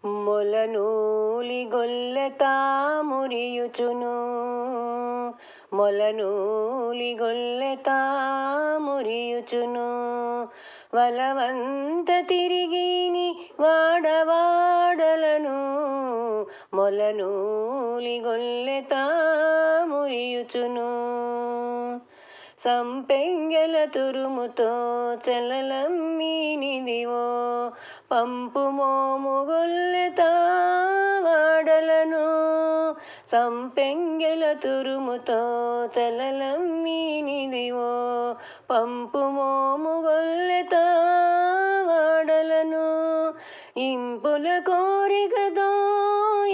మొలనూలి గొల్లెతా మురియుచును మొలనూలి గొల్లెతా మురియుచును వలవంత తిరిగిని వాడవాడలను మొలనూలి గొల్లెతా మురియుచును సంపెంగెల తురుముతో చెలలమ్మీనిదివో పంపు మోము గొల్లెతా వాడలను సంపెంగెల తురుముతో చెలలమ్మీనిదివో పంపు మోము గొల్లెతా వాడలను ఇంపుల కోరికతో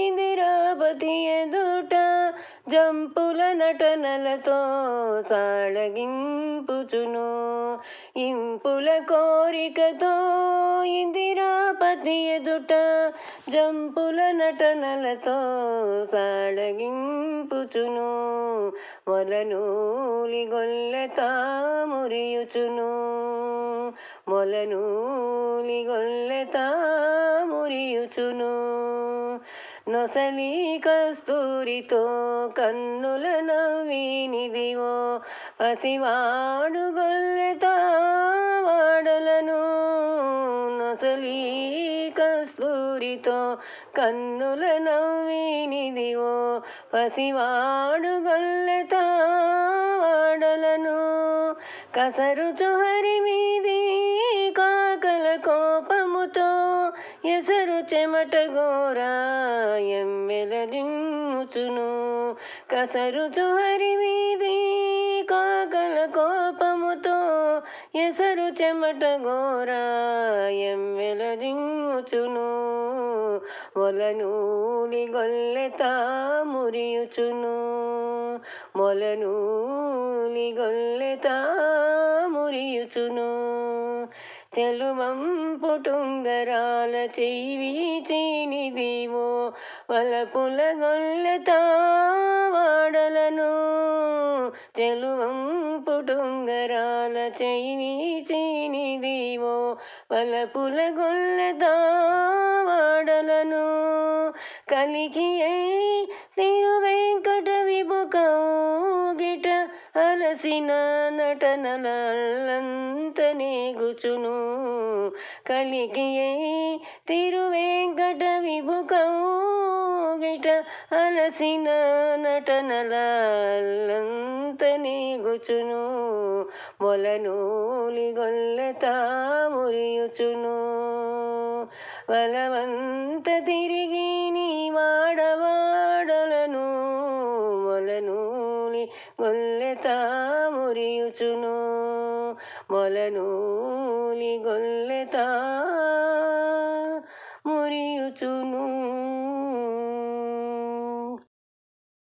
ఇందిరాపతి ఎదుట జంపుల నటనలతో సాళగింపుచును ఇంపుల కోరికతో ఇందిరాపతి ఎదుట జంపుల నటనలతో సాళగింపుచును మొలనూలి గొల్లెతా మురియుచును మొలనూలి గొల్లెతా మురియుచును నొసలి కస్తూరితో కన్నుల నవ్వినిదివో పసివాడు గొల్లెతా వాడలను నొసలి కస్తూరితో కన్నుల నవ్వినిదివో పసివాడు గొల్లెతా వాడలను కసరుచు హరిమీది కాకల కోపముతో ఎసరు చెమట గోరా ఎమ్మెలదించును కసరుచు హరిమీది కాకల కోపముతో ఎసరు చెమట గోరా ఎమ్మెలదించును మొలనూలి గొల్లెతా మురియుచును మొలనూలి గొల్లెతా మురియుచును చెలువంపుటుంగరాల చెయ్యి చీనిదివో వలపుల గొల్లెతా వాడలను చెలువంపుటుంగరాల చెయ్యి చీనిదివో వలపుల గొల్లెతా వాడలను కలికి తిరువెంకట విభుకౌగిట అలసిన నటనలంతనేగుచును కలికి తిరువెంకట విభుకౌగిట అలసిన నటనలంతనేగుచును మొలనూలి గొల్లెతా మురియుచును బలవంత తిరిగి నీ వాడవాడలను మొలనూలి గొల్లెతా మురియుచును మొలనూలి గొల్లెతా